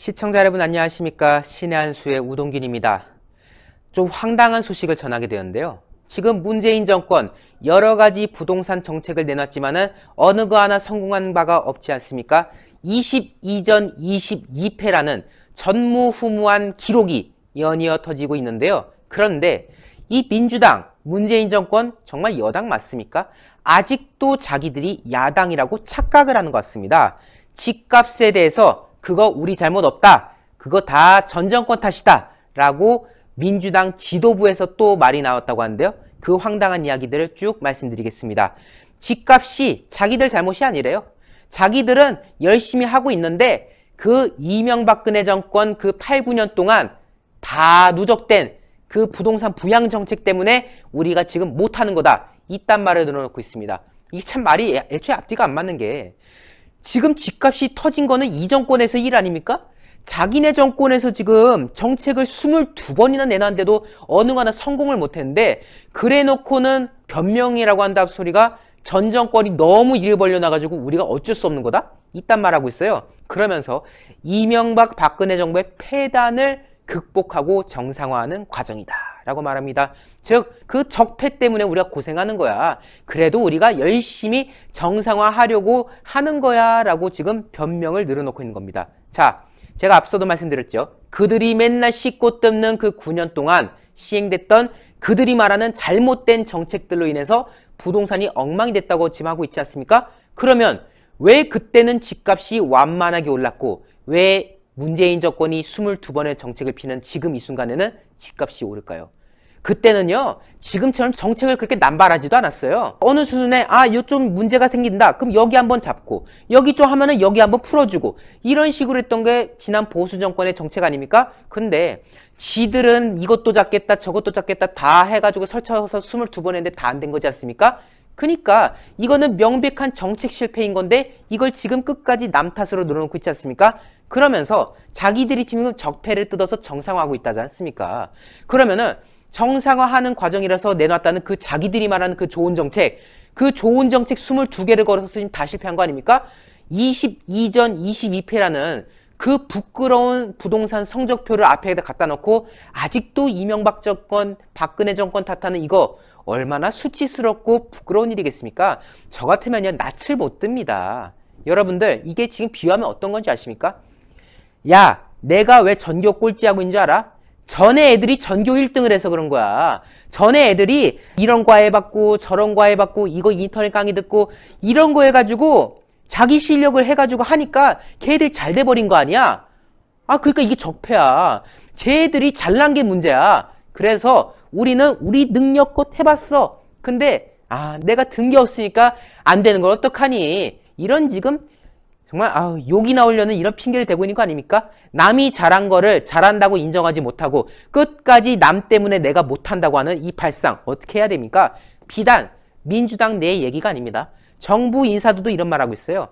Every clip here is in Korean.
시청자 여러분 안녕하십니까? 신의 한수의 우동균입니다. 좀 황당한 소식을 전하게 되었는데요. 지금 문재인 정권 여러 가지 부동산 정책을 내놨지만은 어느 거 하나 성공한 바가 없지 않습니까? 22전 22패라는 전무후무한 기록이 연이어 터지고 있는데요. 그런데 이 민주당, 문재인 정권 정말 여당 맞습니까? 아직도 자기들이 야당이라고 착각을 하는 것 같습니다. 집값에 대해서 그거 우리 잘못 없다. 그거 다 전 정권 탓이다. 라고 민주당 지도부에서 또 말이 나왔다고 하는데요. 그 황당한 이야기들을 쭉 말씀드리겠습니다. 집값이 자기들 잘못이 아니래요. 자기들은 열심히 하고 있는데 그 이명박근혜 정권 그 8, 9년 동안 다 누적된 그 부동산 부양 정책 때문에 우리가 지금 못하는 거다. 이딴 말을 늘어놓고 있습니다. 이게 참 말이 애초에 앞뒤가 안 맞는 게 지금 집값이 터진 거는 이 정권에서 일 아닙니까? 자기네 정권에서 지금 정책을 22번이나 내놨는데도 어느 하나 성공을 못했는데 그래 놓고는 변명이라고 한다 소리가 전 정권이 너무 일을 벌려놔가지고 우리가 어쩔 수 없는 거다? 이딴 말하고 있어요. 그러면서 이명박 박근혜 정부의 폐단을 극복하고 정상화하는 과정이다 라고 말합니다. 즉 그 적폐 때문에 우리가 고생하는 거야. 그래도 우리가 열심히 정상화하려고 하는 거야 라고 지금 변명을 늘어놓고 있는 겁니다. 자, 제가 앞서도 말씀드렸죠. 그들이 맨날 씻고 뜯는 그 9년 동안 시행됐던 그들이 말하는 잘못된 정책들로 인해서 부동산이 엉망이 됐다고 지금 하고 있지 않습니까? 그러면 왜 그때는 집값이 완만하게 올랐고 왜 문재인 정권이 22번의 정책을 피는 지금 이 순간에는 집값이 오를까요? 그때는요, 지금처럼 정책을 그렇게 남발하지도 않았어요. 어느 수준에, 요 좀 문제가 생긴다. 그럼 여기 한번 잡고, 여기 좀 하면은 여기 한번 풀어주고, 이런 식으로 했던 게 지난 보수 정권의 정책 아닙니까? 근데, 지들은 이것도 잡겠다, 저것도 잡겠다, 다 해가지고 설쳐서 22번 했는데 다 안 된 거지 않습니까? 그러니까 이거는 명백한 정책 실패인 건데 이걸 지금 끝까지 남 탓으로 늘어놓고 있지 않습니까? 그러면서 자기들이 지금 적폐를 뜯어서 정상화하고 있다지 않습니까? 그러면은 정상화하는 과정이라서 내놨다는 그 자기들이 말하는 그 좋은 정책 22개를 걸어서 지금 다 실패한 거 아닙니까? 22전 22패라는 그 부끄러운 부동산 성적표를 앞에다 갖다 놓고 아직도 이명박 정권, 박근혜 정권 탓하는 이거 얼마나 수치스럽고 부끄러운 일이겠습니까? 저 같으면요 낯을 못 듭니다. 여러분들 이게 지금 비유하면 어떤 건지 아십니까? 야, 내가 왜 전교 꼴찌하고 있는 줄 알아? 전에 애들이 전교 1등을 해서 그런 거야. 전에 애들이 이런 거 해봤고 저런 거 해봤고 이거 인터넷 강의 듣고 이런 거 해가지고 자기 실력을 해가지고 하니까 걔들 잘 돼버린 거 아니야? 그러니까 이게 적폐야. 쟤들이 잘난 게 문제야. 그래서 우리는 우리 능력껏 해봤어. 근데 내가 든 게 없으니까 안 되는 걸 어떡하니? 이런 지금 정말 욕이 나오려는 이런 핑계를 대고 있는 거 아닙니까? 남이 잘한 거를 잘한다고 인정하지 못하고 끝까지 남 때문에 내가 못한다고 하는 이 발상 어떻게 해야 됩니까? 비단 민주당 내 얘기가 아닙니다. 정부 인사들도 이런 말하고 있어요.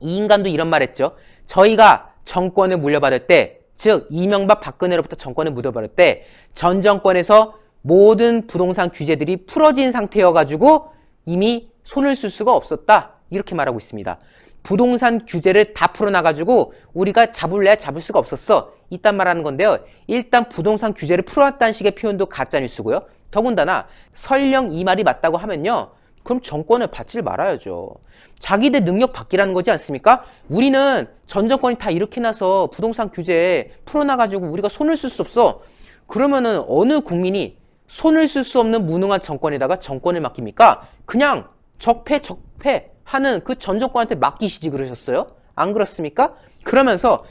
이 인간도 이런 말 했죠. 저희가 정권을 물려받을 때 즉 이명박 박근혜로부터 정권을 물려받을 때 전 정권에서 모든 부동산 규제들이 풀어진 상태여가지고 이미 손을 쓸 수가 없었다. 이렇게 말하고 있습니다. 부동산 규제를 다 풀어놔가지고 우리가 잡을래야 잡을 수가 없었어. 이딴 말하는 건데요. 일단 부동산 규제를 풀어놨다는 식의 표현도 가짜뉴스고요. 더군다나 설령 이 말이 맞다고 하면요. 그럼 정권을 받질 말아야죠. 자기들 능력 받기라는 거지 않습니까? 우리는 전 정권이 다 이렇게 나서 부동산 규제 풀어놔가지고 우리가 손을 쓸 수 없어. 그러면은 어느 국민이 손을 쓸 수 없는 무능한 정권에다가 정권을 맡깁니까? 그냥 적폐 하는 그 전 정권한테 맡기시지 그러셨어요? 안 그렇습니까? 그러면서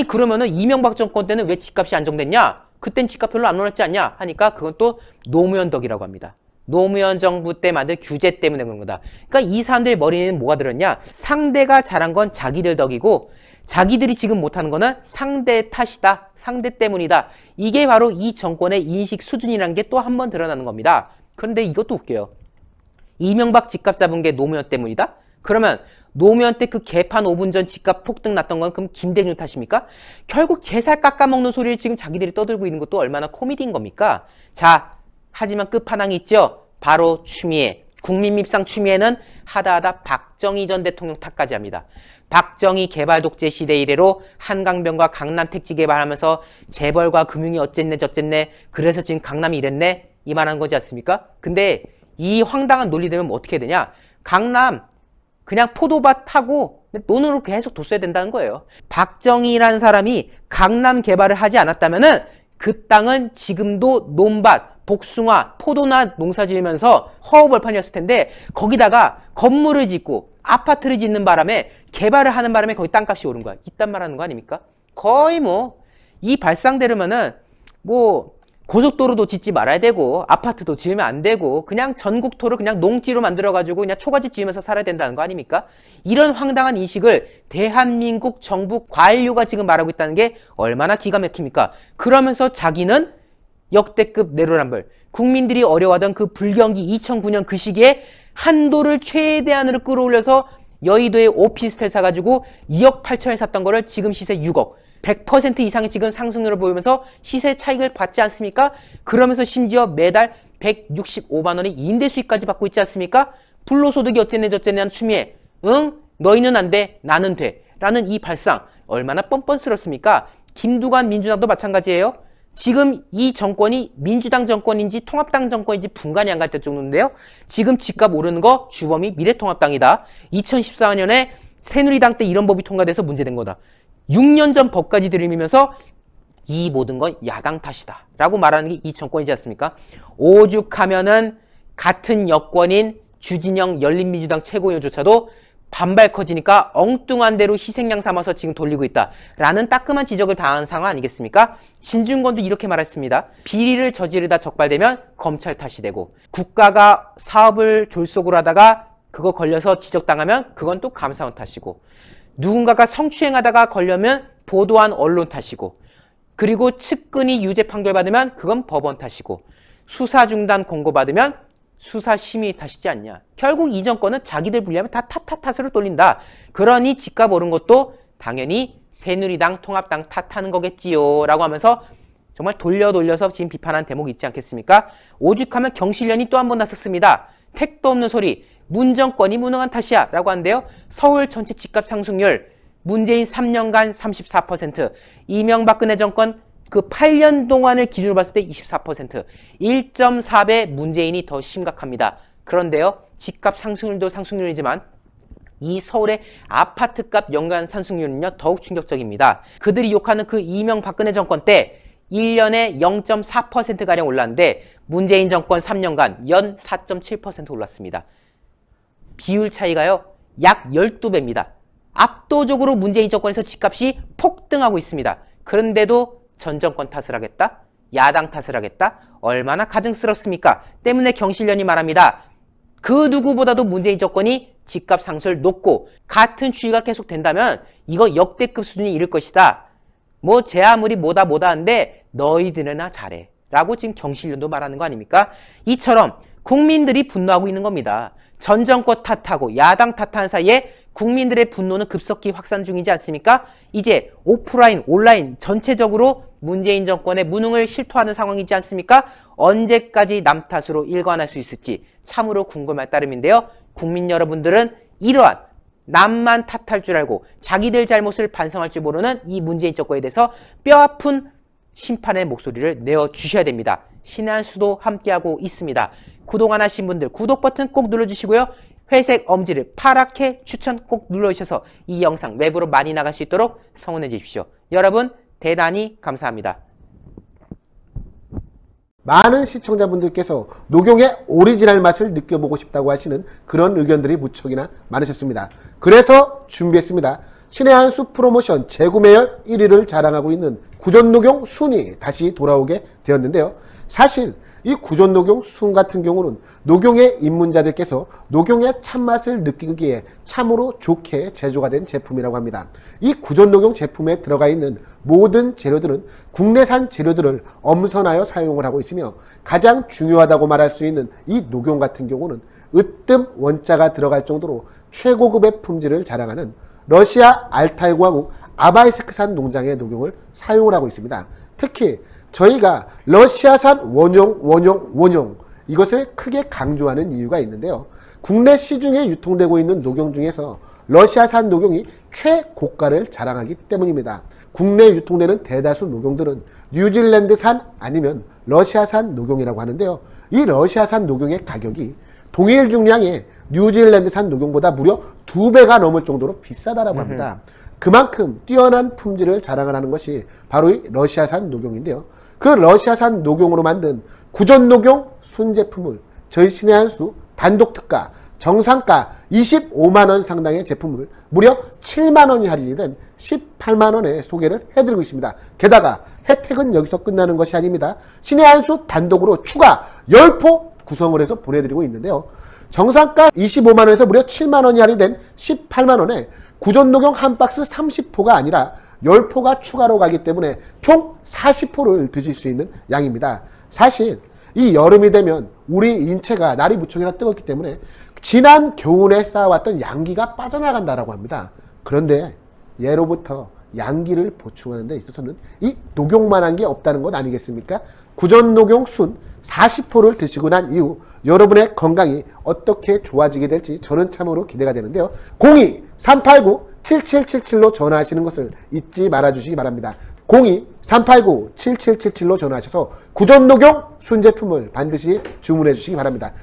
그러면은 이명박 정권 때는 왜 집값이 안정됐냐? 그땐 집값 별로 안 올랐지 않냐? 하니까 그건 또 노무현 덕이라고 합니다. 노무현 정부 때 만든 규제 때문에 그런 거다. 그러니까 이 사람들 머리에는 뭐가 들었냐? 상대가 잘한 건 자기들 덕이고 자기들이 지금 못하는 거는 상대 탓이다. 상대 때문이다. 이게 바로 이 정권의 인식 수준이라는 게 또 한 번 드러나는 겁니다. 그런데 이것도 웃겨요. 이명박 집값 잡은 게 노무현 때문이다? 그러면 노무현 때 그 개판 5분 전 집값 폭등 났던 건 그럼 김대중 탓입니까? 결국 제 살 깎아먹는 소리를 지금 자기들이 떠들고 있는 것도 얼마나 코미디인 겁니까? 자, 하지만 끝판왕이 있죠? 바로 추미애. 국민 밉상 추미애는 하다하다 박정희 전 대통령 탓까지 합니다. 박정희 개발 독재 시대 이래로 한강변과 강남 택지 개발하면서 재벌과 금융이 어쨌네 저쨌네 그래서 지금 강남이 이랬네 이 말한 거지 않습니까? 근데 이 황당한 논리 되면 뭐 어떻게 해야 되냐? 강남 그냥 포도밭 하고 논으로 계속 뒀어야 된다는 거예요. 박정희라는 사람이 강남 개발을 하지 않았다면은 그 땅은 지금도 논밭, 복숭아, 포도나 농사 지으면서 허허벌판이었을 텐데 거기다가 건물을 짓고 아파트를 짓는 바람에 개발을 하는 바람에 거기 땅값이 오른 거야. 이딴 말 하는 거 아닙니까? 거의 뭐 이 발상대로면은 뭐 고속도로도 짓지 말아야 되고 아파트도 지으면 안 되고 그냥 전국토를 그냥 농지로 만들어가지고 그냥 초가집 지으면서 살아야 된다는 거 아닙니까? 이런 황당한 인식을 대한민국 정부 관료가 지금 말하고 있다는 게 얼마나 기가 막힙니까? 그러면서 자기는 역대급 내로남불, 국민들이 어려워하던 그 불경기 2009년 그 시기에 한도를 최대한으로 끌어올려서 여의도에 오피스텔 사가지고 2억 8천에 샀던 거를 지금 시세 6억 100% 이상의 지금 상승률을 보이면서 시세 차익을 받지 않습니까? 그러면서 심지어 매달 165만 원의 임대 수익까지 받고 있지 않습니까? 불로소득이 어쨌네 저쨌네 하는 추미애 응? 너희는 안 돼 나는 돼 라는 이 발상 얼마나 뻔뻔스럽습니까? 김두관 민주당도 마찬가지예요. 지금 이 정권이 민주당 정권인지 통합당 정권인지 분간이 안 갈 때 정도인데요. 지금 집값 오르는 거 주범이 미래통합당이다. 2014년에 새누리당 때 이런 법이 통과돼서 문제된 거다. 6년 전 법까지 들이밀면서 이 모든 건 야당 탓이다 라고 말하는 게 이 정권이지 않습니까? 오죽하면은 같은 여권인 주진영 열린민주당 최고위원조차도 반발 커지니까 엉뚱한 대로 희생양 삼아서 지금 돌리고 있다 라는 따끔한 지적을 당한 상황 아니겠습니까? 진중권도 이렇게 말했습니다. 비리를 저지르다 적발되면 검찰 탓이 되고 국가가 사업을 졸속으로 하다가 그거 걸려서 지적당하면 그건 또 감사원 탓이고 누군가가 성추행하다가 걸려면 보도한 언론 탓이고 그리고 측근이 유죄 판결 받으면 그건 법원 탓이고 수사 중단 공고 받으면 수사심의 탓이지 않냐. 결국 이 정권은 자기들 불리하면 다 탓으로 돌린다. 그러니 집값 오른 것도 당연히 새누리당 통합당 탓하는 거겠지요 라고 하면서 정말 돌려서 지금 비판한 대목이 있지 않겠습니까? 오죽하면 경실련이 또 한 번 나섰습니다. 택도 없는 소리 문정권이 무능한 탓이야 라고 하는데요. 서울 전체 집값 상승률 문재인 3년간 34%, 이명박근혜 정권 그 8년 동안을 기준으로 봤을 때 24%, 1.4배 문재인이 더 심각합니다. 그런데요. 집값 상승률도 상승률이지만 이 서울의 아파트값 연간 상승률은요. 더욱 충격적입니다. 그들이 욕하는 그 이명박근혜 정권 때 1년에 0.4%가량 올랐는데 문재인 정권 3년간 연 4.7% 올랐습니다. 비율 차이가요. 약 12배입니다. 압도적으로 문재인 정권에서 집값이 폭등하고 있습니다. 그런데도 전 정권 탓을 하겠다? 야당 탓을 하겠다? 얼마나 가증스럽습니까? 때문에 경실련이 말합니다. 그 누구보다도 문재인 정권이 집값 상승을 놓고 같은 추이가 계속된다면 이거 역대급 수준이 이를 것이다. 뭐 제 아무리 뭐다 한데 너희들이나 잘해 라고 지금 경실련도 말하는 거 아닙니까? 이처럼 국민들이 분노하고 있는 겁니다. 전 정권 탓하고 야당 탓하는 사이에 국민들의 분노는 급속히 확산 중이지 않습니까? 이제 오프라인, 온라인 전체적으로 문재인 정권의 무능을 실토하는 상황이지 않습니까? 언제까지 남 탓으로 일관할 수 있을지 참으로 궁금할 따름인데요. 국민 여러분들은 이러한 남만 탓할 줄 알고 자기들 잘못을 반성할 줄 모르는 이 문재인 정권에 대해서 뼈아픈 심판의 목소리를 내어주셔야 됩니다. 신의 한 수도 함께하고 있습니다. 구독 안 하신 분들 구독 버튼 꼭 눌러주시고요. 회색 엄지를 파랗게 추천 꼭 눌러주셔서 이 영상 외부로 많이 나갈 수 있도록 성원해 주십시오. 여러분 대단히 감사합니다. 많은 시청자분들께서 녹용의 오리지널 맛을 느껴보고 싶다고 하시는 그런 의견들이 무척이나 많으셨습니다. 그래서 준비했습니다. 신의 한 수 프로모션 재구매율 1위를 자랑하고 있는 구전녹용 순이 다시 돌아오게 되었는데요. 사실 이 구전녹용 순 같은 경우는 녹용의 입문자들께서 녹용의 참맛을 느끼기에 참으로 좋게 제조가 된 제품이라고 합니다. 이 구전녹용 제품에 들어가 있는 모든 재료들은 국내산 재료들을 엄선하여 사용을 하고 있으며 가장 중요하다고 말할 수 있는 이 녹용 같은 경우는 으뜸 원자가 들어갈 정도로 최고급의 품질을 자랑하는 러시아 알타이 공화국 아바이스크산 농장의 녹용을 사용을 하고 있습니다. 특히 저희가 러시아산 원용 이것을 크게 강조하는 이유가 있는데요. 국내 시중에 유통되고 있는 녹용 중에서 러시아산 녹용이 최고가를 자랑하기 때문입니다. 국내에 유통되는 대다수 녹용들은 뉴질랜드산 아니면 러시아산 녹용이라고 하는데요. 이 러시아산 녹용의 가격이 동일 중량의 뉴질랜드산 녹용보다 무려 2배가 넘을 정도로 비싸다라고 합니다. 그만큼 뛰어난 품질을 자랑을 하는 것이 바로 이 러시아산 녹용인데요. 그 러시아산 녹용으로 만든 구전녹용 순제품을 저희 신의 한 수 단독 특가 정상가 25만원 상당의 제품을 무려 7만원이 할인이 된 18만원에 소개를 해드리고 있습니다. 게다가 혜택은 여기서 끝나는 것이 아닙니다. 신의 한 수 단독으로 추가 10포 구성을 해서 보내드리고 있는데요. 정상가 25만원에서 무려 7만원이 할인된 18만원에 구전녹용 한 박스 30포가 아니라 10포가 추가로 가기 때문에 총 40포를 드실 수 있는 양입니다. 사실 이 여름이 되면 우리 인체가 날이 무척이나 뜨겁기 때문에 지난 겨울에 쌓아왔던 양기가 빠져나간다라고 합니다. 그런데 예로부터 양기를 보충하는 데 있어서는 이 녹용만한 게 없다는 것 아니겠습니까? 구전녹용 순 40포를 드시고 난 이후 여러분의 건강이 어떻게 좋아지게 될지 저는 참으로 기대가 되는데요. 02-389-7777로 전화하시는 것을 잊지 말아주시기 바랍니다. 02-389-7777로 전화하셔서 구전녹용 순제품을 반드시 주문해 주시기 바랍니다.